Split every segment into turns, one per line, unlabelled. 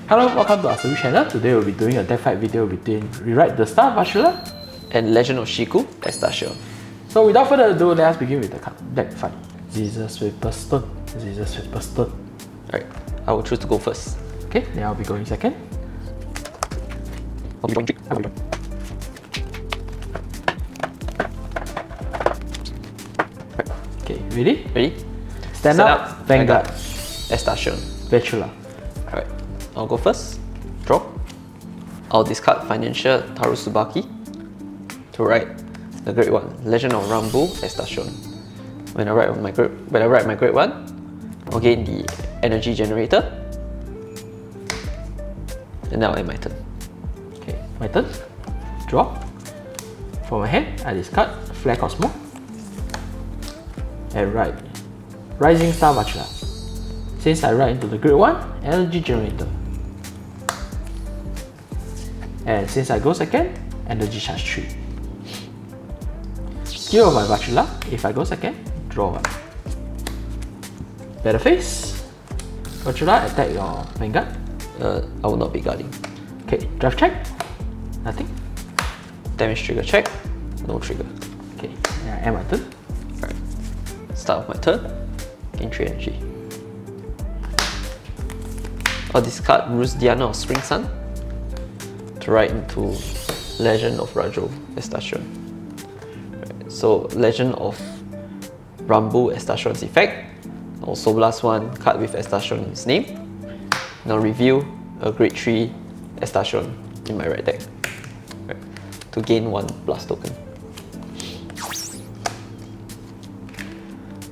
Hello, welcome to our series channel. Today we'll be doing a deck fight video between Rewrite the Star Vula
and Legend of Shiku, Estacion.
So without further ado, let us begin with the deck fight. DZ-SS07, DZ-SS08.
Alright, I will choose to go first.
Okay, then I'll be going second.
I'll be going 3. I will be going.
Okay, ready?
Ready?
Stand up, Vanguard.
Estacion.
Vyrgilla.
Alright, I'll go first. Draw. I'll discard Financial Tarusubaki to write the Grade 1, Legend of Rambu, Estacion. When I write my Grade 1, I'll gain the Energy Generator. And now I'll end my turn.
Okay, my turn. Draw. For my hand, I discard Flare Cosmo and write Rising Star Vula. Since I write into the Grade 1, Energy Generator. And since I go second, Energy Charge 3. Skill of my Vyrgilla, if I go second, draw 1. Better face. Vyrgilla, attack your Vanguard.
I will not be guarding.
Okay, draft check. Nothing.
Damage trigger check. No trigger.
Okay, and I end my turn.
Alright. Start of my turn. Gain 3 energy. I'll discard Ruse Diana of Spring Sun to write into Legend of Rajo, Estacion. Right. So Legend of Rambu, Estacion's effect. Also blast 1 card with Estacion in its name. Now reveal a Grade 3 Estacion in my right deck. Right. To gain 1 blast token.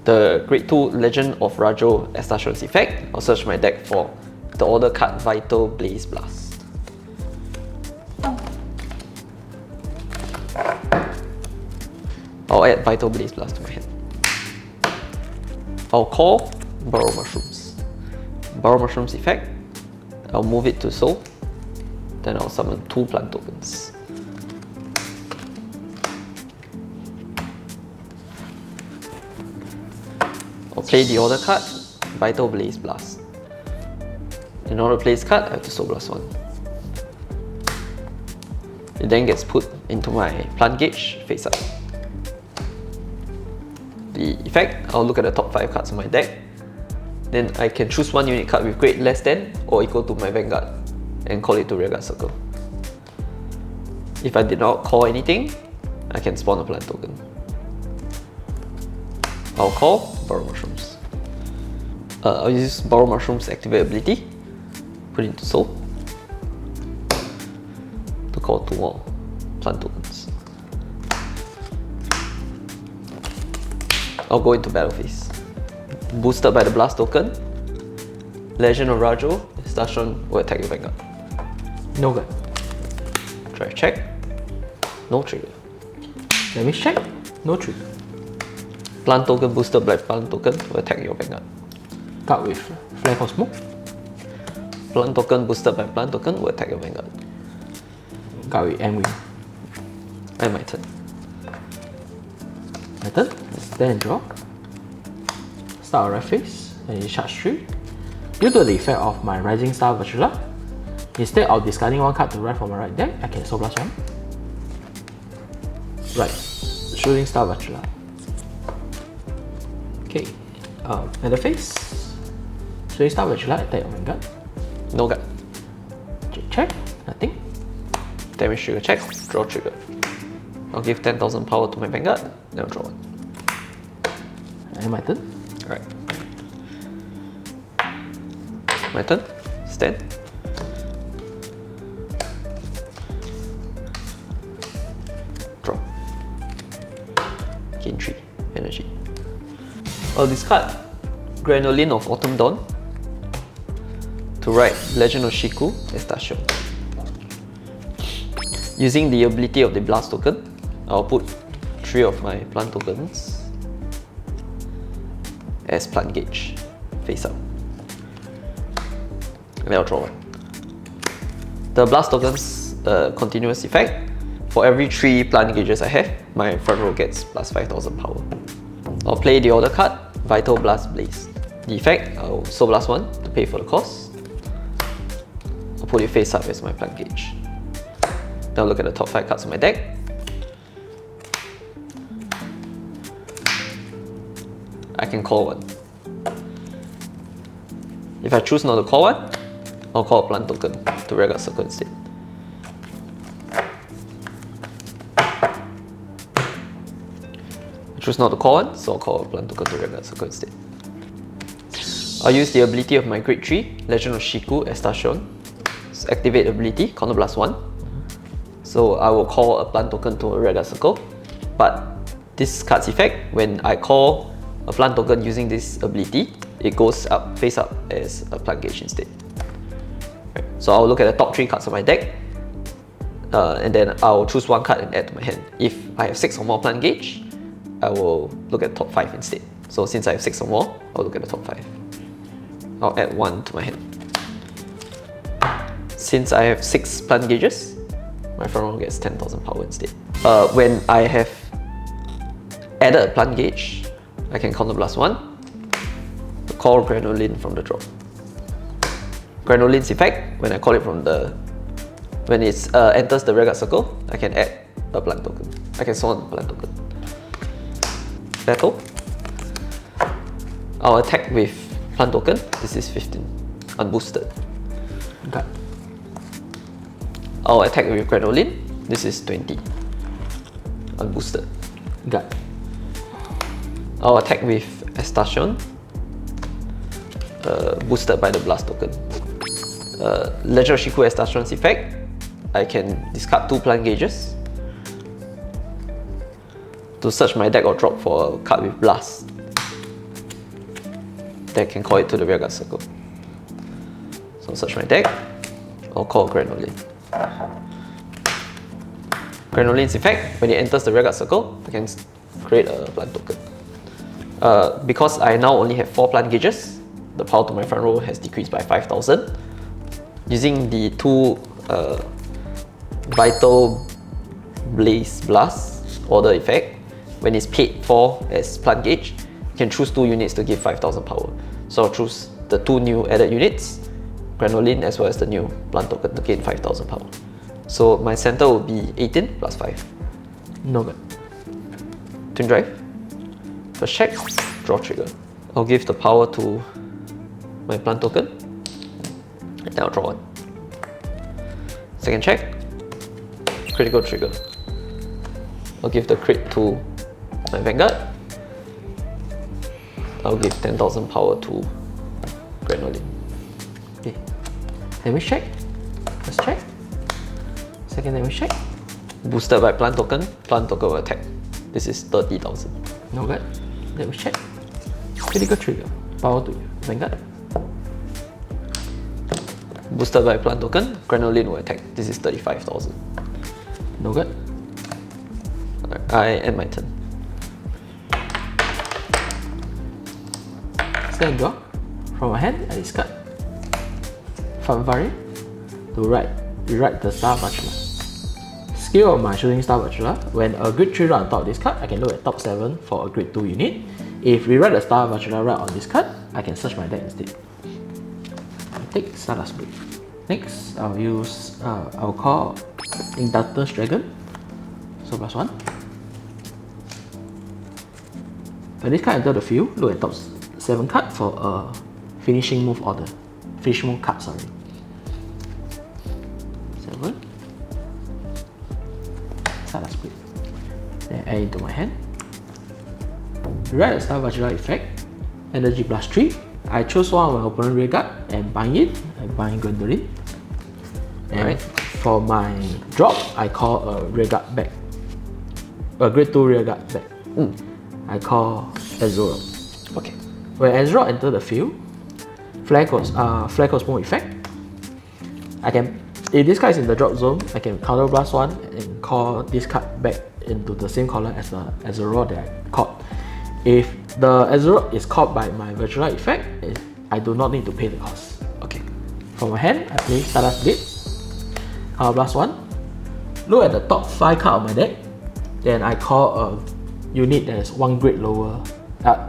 The Grade 2 Legend of Rajo Estacion's effect, I'll search my deck for the order card Vital Blaze Blast. I'll add Vital Blaze Blast to my hand. I'll call Burrow Mushrooms. Burrow Mushrooms effect, I'll move it to Soul. Then I'll summon 2 plant tokens. I'll play the order card, Vital Blaze Blast. In order to play this card, I have to Soul Blast 1. It then gets put into my plant gauge face up. The effect, I'll look at the top 5 cards of my deck. Then I can choose 1 unit card with grade less than or equal to my Vanguard and call it to rearguard circle. If I did not call anything, I can spawn a plant token. I'll call Burrow Mushrooms. I'll use Burrow Mushrooms activate ability, put it into Soul to call 2 more plant tokens. I'll go into battle phase. Boosted by the blast token, Legend of Rajo, Estacion will attack your Vanguard.
No good.
Drive check, no trigger.
Damage check, no trigger.
Plant token boosted by plant token will attack your Vanguard.
Card with Flare Cosmo.
Plant token boosted by plant token will attack your Vanguard.
Card with End Wing.
And my turn.
My turn. Stand and draw. Start a right phase, and you charge 3. Due to the effect of my Rising Star Vula, instead of discarding 1 card to write from my right deck, I can Soul Blast 1. Right, Shooting Star Vula. Okay, at the face, Shooting Star Vula, attack your Vanguard.
No guard.
Check, nothing.
Damage trigger check, draw trigger. I'll give 10,000 power to my Vanguard, then I'll draw 1.
And my turn.
Alright. My turn. Stand. Draw. Gain 3 energy. I'll discard Granuline of Autumn Dawn to write Legend of Shiku, Estacion. Using the ability of the blast token, I'll put 3 of my plant tokens as plant gauge, face up. And then I'll draw 1. The blast token's continuous effect, for every 3 plant gauges I have, my front row gets plus 5,000 power. I'll play the order card, Vital Blast Blaze. The effect, I'll Soul Blast 1 to pay for the cost. put it face up as my plant gauge. Now look at the top 5 cards of my deck. I can call one. If I choose not to call one, I'll call a plant token to Vanguard Circle instead. I choose not to call one, so I'll call a plant token to Vanguard Circle instead. I'll use the ability of my Grade 3, Legend of Shiku, Estacion. So activate ability, counter +1. So I will call a plant token to a Vanguard Circle, but this card's effect, when I call a plant token using this ability, it goes up, face up as a plant gauge instead. Right. So I'll look at the top 3 cards of my deck, and then I'll choose one card and add to my hand. If I have 6 or more plant gauge, I will look at the top 5 instead. So since I have 6 or more, I'll look at the top 5. I'll add 1 to my hand. Since I have 6 plant gauges, my front row gets 10,000 power instead. When I have added a plant gauge, I can counter +1, call Granolin from the draw. Granolin's effect, when I call it from when it enters the Vanguard Circle, I can add a plant token. I can summon a plant token. Battle. I'll attack with plant token. This is 15, unboosted.
Okay.
I'll attack with Granolin. This is 20, unboosted.
Okay.
I'll attack with Estacion, boosted by the blast token. Legend of Shiku Estacion's effect, I can discard 2 plant gauges to search my deck or drop for a card with blast. Then I can call it to the Vanguard Circle. So search my deck, I'll call Granolin. Granolin's effect, when it enters the Vanguard Circle, I can create a plant token. Because I now only have 4 plant gauges, the power to my front row has decreased by 5,000. Using the 2 Vital Blaze Blast order effect, when it's paid for as plant gauge, you can choose 2 units to give 5,000 power. So I'll choose the 2 new added units, Granolin as well as the new plant token to gain 5,000 power. So my center will be 18 plus 5.
No good.
Twin Drive. First check, draw trigger. I'll give the power to my plant token, and then I'll draw 1. Second check, critical trigger. I'll give the crit to my Vanguard. I'll give 10,000 power to Granolin.
Okay. Damage check. First check. Second damage check.
Boosted by plant token will attack. This is 30,000.
No good. Damage check. Critical trigger. Power to Vanguard.
Boosted by plant token, Granolin will attack. This is 35,000.
No good.
I end my turn.
Second draw. From my hand, I discard Fanfare to rewrite the Star Vula. Skill of my Shooting Star Vula, when a Grade 3 right on top of this card, I can look at top 7 for a Grade 2 unit. If rewrite the Star Vula right on this card, I can search my deck instead. I take Stardust Blade. Next, I'll call Inductor's Dragon, so +1. When this card enters the field, look at top 7 card for a finishing move order. Finishing move card, sorry. 7. Stardust Blade. Then add into my hand. Rewrite the Star Vula effect. Energy +3. I choose one of my opponent rear guard and bind it. I bind Gwendolyn. And for my drop, I call a rear guard back. A Grade 2 rear guard back. I call Azura.
Okay.
When Azura enters the field, Flare Cosmo effect. I can, if this card is in the drop zone, I can counter blast 1 and call this card back into the same color as the Azura that I caught. If the Azura is caught by my Vyrgilla effect, I do not need to pay the cost.
Okay.
From my hand, I play Stardust Blade, counter blast 1. Look at the top 5 card of my deck, then I call a unit that is 1 grade lower.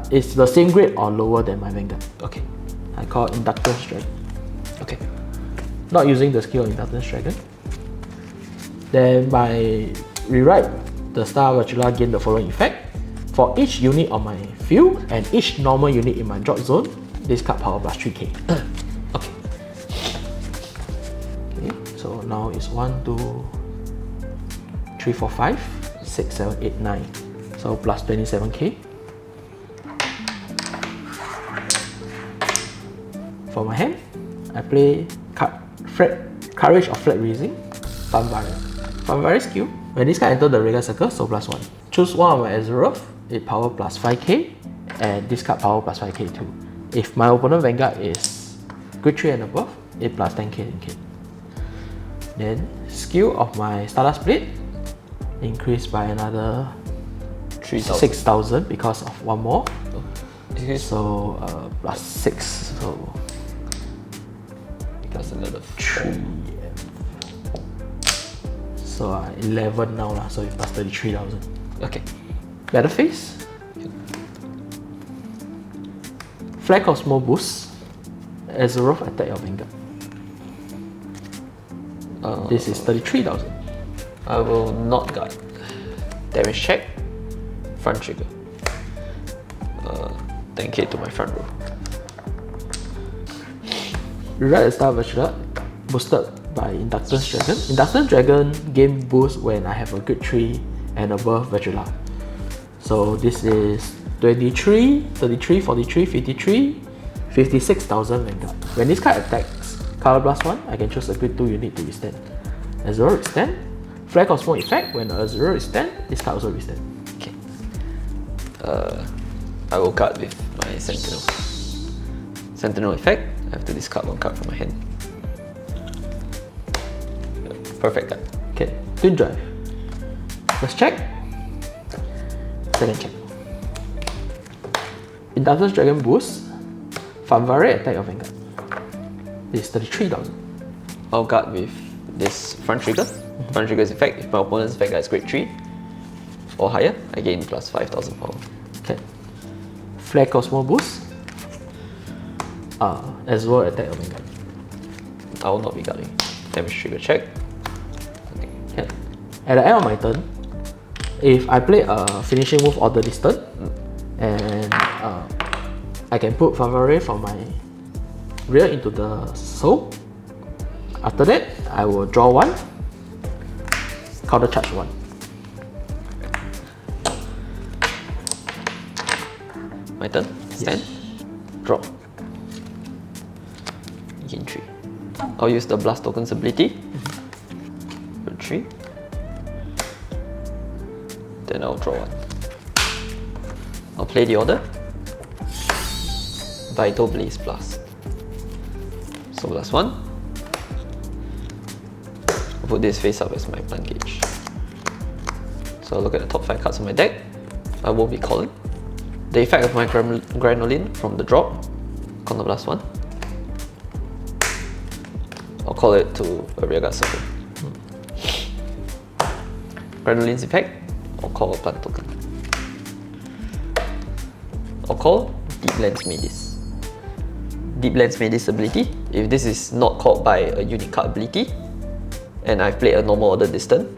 It's the same grade or lower than my Vanguard.
Okay.
I call Inductor's Dragon.
Okay.
not using the skill of Inductance Dragon. Then by rewrite the Star Vula gain the following effect. For each unit on my field and each normal unit in my drop zone, this card power plus 3k.
Okay.
Okay, so now it's 1, 2, 3, 4, 5, 6, 7, 8, 9. So plus 27k. For my hand, I play Courage of Flag Raising, Vanguard. Vanguard skill. When this card enters the regular circle, so plus 1. Choose one of my Azeroth, it power plus 5k, and this card power plus 5k too. If my opponent Vanguard is good 3 and above, it plus 10k in K. Then skill of my Stardust Blade increased by another 6,000 because of one more. So plus 6, so
plus another
3. So 11 now lah, so it plus 33,000.
Okay.
Battle phase. Flag Cosmo boost. Azeroth attack your Vanguard. This is 33,000.
I will not guard. Damage check. Front trigger. 10k to my front row.
Rewrite the Star Vula boosted by Inductance Dragon. Inductance Dragon gain boost when I have a good 3 and above Vyrgilla. So this is 23, 33, 43, 53, 56,000 Vanguard. When this card attacks color plus 1, I can choose a good 2 unit to withstand. Azeroth withstand. Flag Cosmo effect, when Azeroth withstand, this card also withstand.
Okay. I will guard with my Sentinel. Sentinel effect, I have to discard 1 card from my hand. Perfect card.
Okay, Twin Drive. First check. Second check. Inductance Dragon boost. Vanguard attack your Vanguard. This is 33,000.
I'll guard with this front trigger. Front trigger's effect, if my opponent's Vanguard is grade 3 or higher, I gain plus 5,000 power.
Okay. Flag Cosmo boost. As well attack your Vanguard.
I will not be guarding. Damage trigger check.
Okay. At the end of my turn, if I play a finishing move order this turn, and I can put Vanguard from my rear into the soul. After that, I will draw 1, counter charge 1.
My turn. Stand.
Yes.
Draw. Gain 3. I'll use the Blast Token's ability. 3. Then I'll draw 1. I'll play the order. Vital Blaze Blast. So plus 1. I'll put this face up as my plant gauge. So I'll look at the top 5 cards of my deck. I won't be calling. The effect of my Granolin from the drop. Counter blast 1. I'll call it to a rearguard circle. Granolin's effect, I'll call a plant token. I'll call Deep Lens Maedis. Deep Lens Maedis ability, if this is not called by a unique card ability, and I've played a normal order this turn,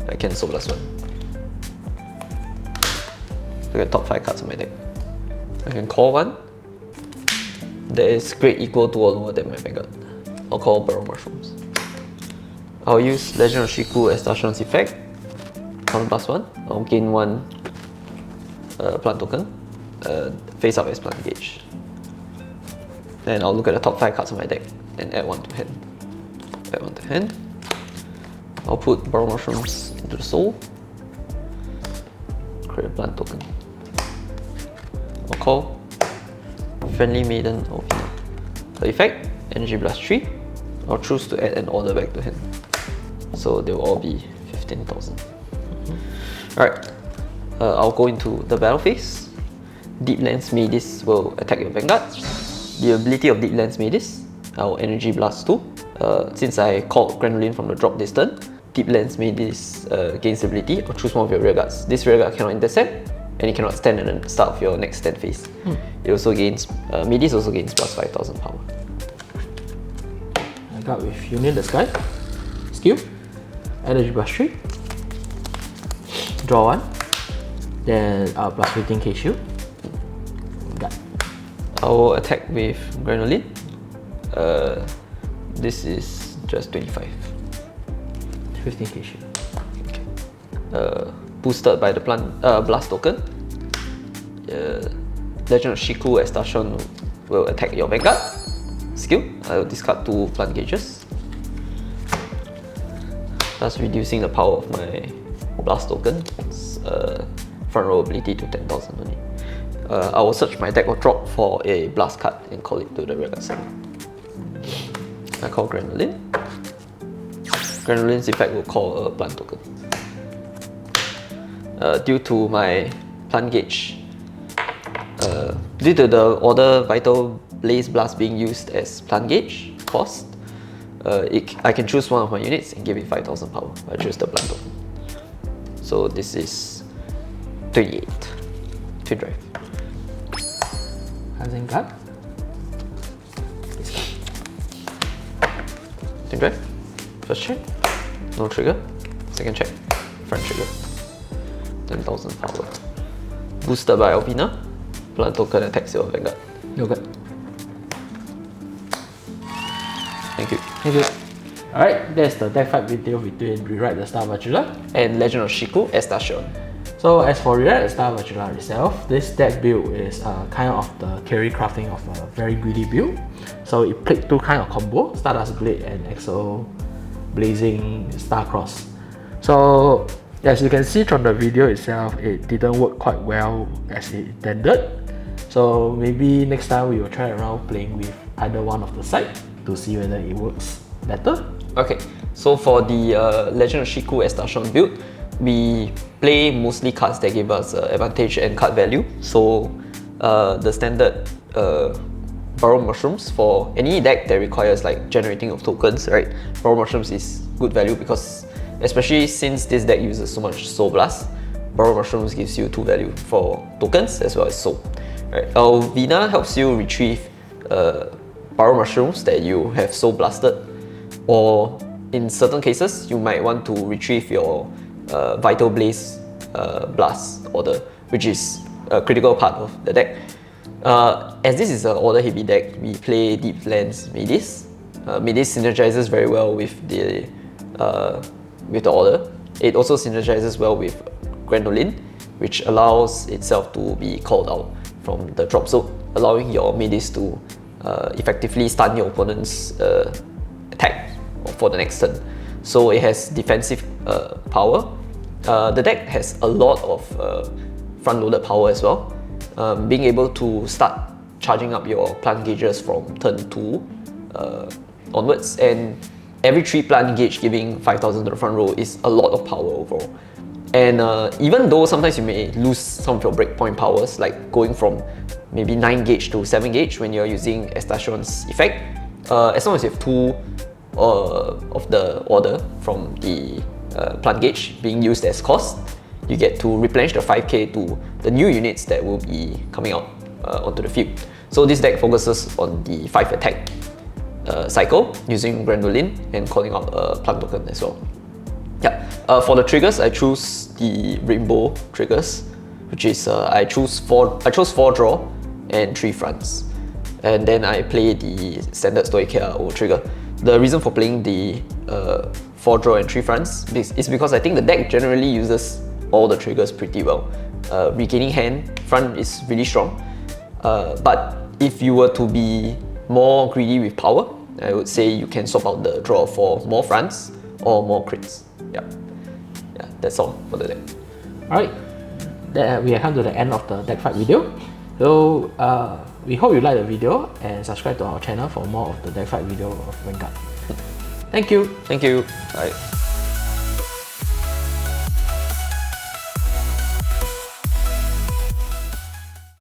I can Soul Blast 1. Look at top 5 cards of my deck. I can call 1 that is grade equal to or lower than my Vanguard. I'll call Burrow Mushrooms. I'll use Legend of Shiku Estacion's effect. Counter plus 1. I'll gain 1 plant token. Face up as plant gauge. Then I'll look at the top 5 cards of my deck and add 1 to hand. Add 1 to hand. I'll put Burrow Mushrooms into the soul. Create a plant token. I'll call Friendly Maiden Ovina. The effect, Energy Blast 3. I'll choose to add an order back to hand. So they will all be 15,000. Alright, I'll go into the battle phase. Deep Lens Maedis will attack your Vanguard. The ability of Deep Lens Maedis, I'll Energy Blast 2. Since I called Granolin from the drop this turn, Deep Lens Maedis gains ability, or choose one of your rearguards. This rearguard cannot intercept, and it cannot stand at the start of your next stand phase. It also gains, Maedis also gains plus 5,000 power.
Vanguard with Union the Sky, skill, energy plus 3, draw 1, then plus 15k shield. That.
I will attack with Granolin. This is just 25.
15k shield.
Okay. Boosted by the blast token. Legend of Shiku Estacion will attack your Vanguard. Skill, I will discard 2 plant gauges, thus reducing the power of my blast token. Front row ability to 10,000 only. I will search my deck or drop for a blast card and call it to the rear guard side. I call Granolin. Granolin's effect will call a plant token. Due to my plant gauge, due to the order Vital Blaze Blast being used as plant gauge cost, I can choose one of my units and give it 5,000 power. I choose the plant token. So this is 28. Twin Drive.
Housing card.
Twin Drive. First check. No trigger. Second check. Front trigger. 10,000 power. Boosted by Alpina. Plant token attacks your Vanguard.
No good.
Thank you.
Thank you. Alright, that's the deck fight video between Rewrite the Star Vyrgilla
And Legend of Shiku Estacion.
So as for Rewrite the Star Vyrgilla itself, this deck build is kind of the carry crafting of a very greedy build. So it played 2 kind of combo, Stardust Blade and Exo Blazing Starcross. So as you can see from the video itself, it didn't work quite well as it intended. So maybe next time we will try around playing with either one of the side to see whether it works better.
Okay, so for the Legend of Shiku Estacion build, we play mostly cards that give us advantage and card value. So the standard Burrow Mushrooms for any deck that requires like generating of tokens, right? Burrow Mushrooms is good value because especially since this deck uses so much Soul Blast, Burrow Mushrooms gives you 2 value for tokens as well as Soul. Right. Alvina helps you retrieve Burrow Mushrooms that you have Soul Blasted, or in certain cases you might want to retrieve your Vital Blaze Blast order, which is a critical part of the deck. As this is an order heavy deck, we play Deep Lands Medis. Medis synergizes very well with the order. It also synergizes well with Granolin, which allows itself to be called out from the drop zone, allowing your Medis to effectively stun your opponent's attack for the next turn. So it has defensive power. The deck has a lot of front-loaded power as well. Being able to start charging up your plant gauges from turn 2 onwards, and every 3 plant gauge giving 5,000 to the front row is a lot of power overall. And even though sometimes you may lose some of your breakpoint powers, like going from maybe 9 gauge to 7 gauge when you're using Estacion's effect, as long as you have 2 of the order from the plant gauge being used as cost, you get to replenish the 5k to the new units that will be coming out onto the field. So this deck focuses on the 5 attack cycle using Granolin and calling out a plant token as well. Yeah. For the triggers, I choose the Rainbow triggers, which is I chose 4 draw and 3 fronts, and then I play the standard Stoic KRO trigger. The reason for playing the 4 draw and 3 fronts is because I think the deck generally uses all the triggers pretty well. Regaining hand front is really strong, but if you were to be more greedy with power, I would say you can swap out the draw for more fronts or more crits. Yeah, that's all for the deck.
Alright, we have come to the end of the deck fight video. So we hope you like the video and subscribe to our channel for more of the deck fight video of Vanguard. Thank you.
Thank you. Bye.